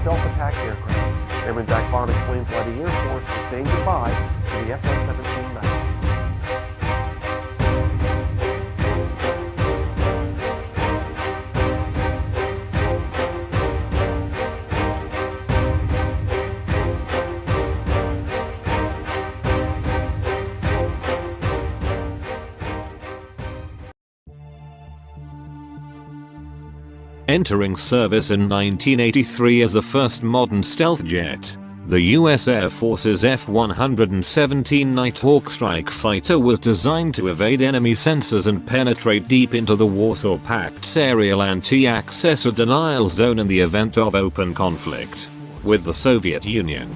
stealth attack aircraft. Airman Zach Vaughn explains why the Air Force is saying goodbye to the F-117 Nighthawk. Entering service in 1983 as the first modern stealth jet, the U.S. Air Force's F-117 Nighthawk strike fighter was designed to evade enemy sensors and penetrate deep into the Warsaw Pact's aerial anti-access or denial zone in the event of open conflict with the Soviet Union.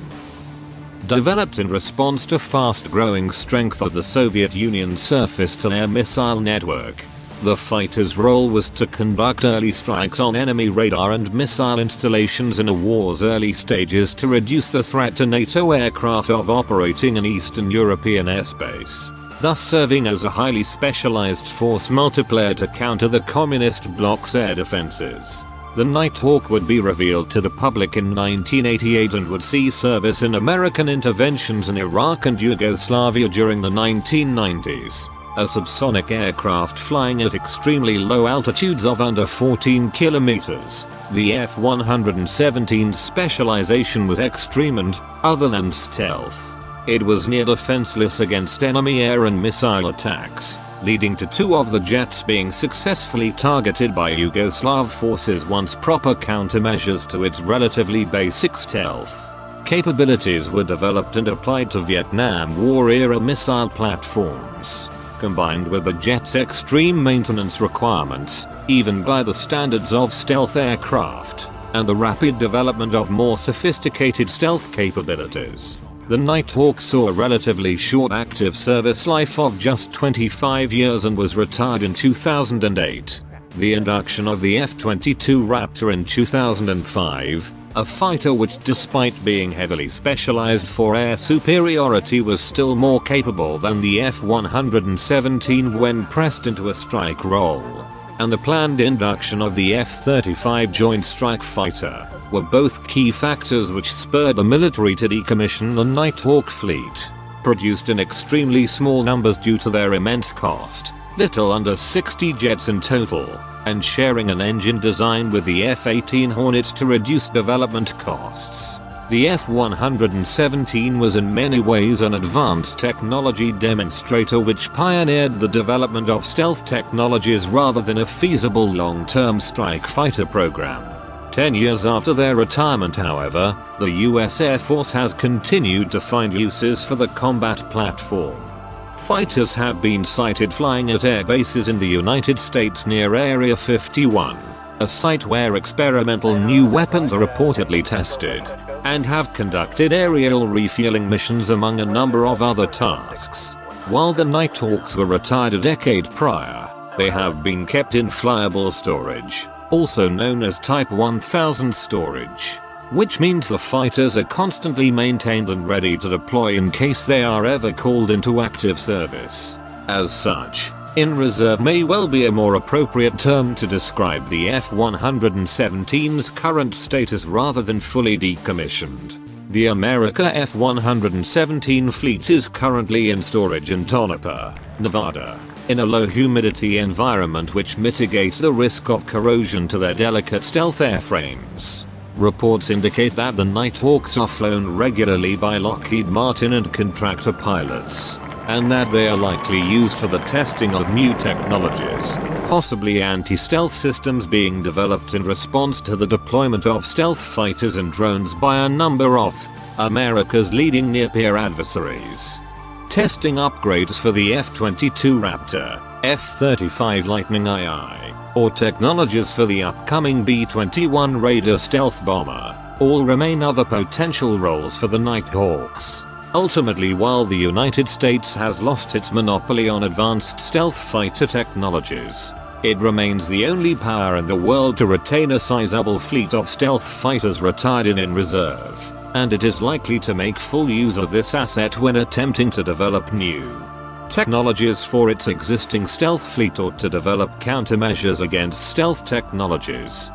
Developed in response to fast-growing strength of the Soviet Union's surface-to-air missile network, the fighter's role was to conduct early strikes on enemy radar and missile installations in the war's early stages to reduce the threat to NATO aircraft of operating in Eastern European airspace, thus serving as a highly specialized force multiplier to counter the communist bloc's air defenses. The Nighthawk would be revealed to the public in 1988 and would see service in American interventions in Iraq and Yugoslavia during the 1990s. A subsonic aircraft flying at extremely low altitudes of under 14 kilometers, the F-117's specialization was extreme and, other than stealth, it was near defenseless against enemy air and missile attacks, leading to two of the jets being successfully targeted by Yugoslav forces once proper countermeasures to its relatively basic stealth capabilities were developed and applied to Vietnam War-era missile platforms. Combined with the jet's extreme maintenance requirements, even by the standards of stealth aircraft, and the rapid development of more sophisticated stealth capabilities, the Nighthawk saw a relatively short active service life of just 25 years and was retired in 2008. The induction of the F-22 Raptor in 2005, a fighter which, despite being heavily specialized for air superiority, was still more capable than the F-117 when pressed into a strike role, and the planned induction of the F-35 Joint Strike Fighter, were both key factors which spurred the military to decommission the Nighthawk fleet, produced in extremely small numbers due to their immense cost, little under 60 jets in total, and sharing an engine design with the F-18 Hornet to reduce development costs. The F-117 was in many ways an advanced technology demonstrator which pioneered the development of stealth technologies rather than a feasible long-term strike fighter program. 10 years after their retirement, however, the US Air Force has continued to find uses for the combat platform. Fighters have been sighted flying at air bases in the United States near Area 51, a site where experimental new weapons are reportedly tested, and have conducted aerial refueling missions among a number of other tasks. While the Nighthawks were retired a decade prior, they have been kept in flyable storage, also known as Type 1000 storage, which means the fighters are constantly maintained and ready to deploy in case they are ever called into active service. As such, in reserve may well be a more appropriate term to describe the F-117's current status rather than fully decommissioned. The America F-117 fleet is currently in storage in Tonopah, Nevada, in a low humidity environment which mitigates the risk of corrosion to their delicate stealth airframes. Reports indicate that the Nighthawks are flown regularly by Lockheed Martin and contractor pilots, and that they are likely used for the testing of new technologies, possibly anti-stealth systems being developed in response to the deployment of stealth fighters and drones by a number of America's leading near-peer adversaries. Testing upgrades for the F-22 Raptor, F-35 Lightning II, or technologies for the upcoming B-21 Raider stealth bomber, all remain other potential roles for the Nighthawks. Ultimately, while the United States has lost its monopoly on advanced stealth fighter technologies, it remains the only power in the world to retain a sizable fleet of stealth fighters retired in reserve, and it is likely to make full use of this asset when attempting to develop new technologies for its existing stealth fleet or to develop countermeasures against stealth technologies.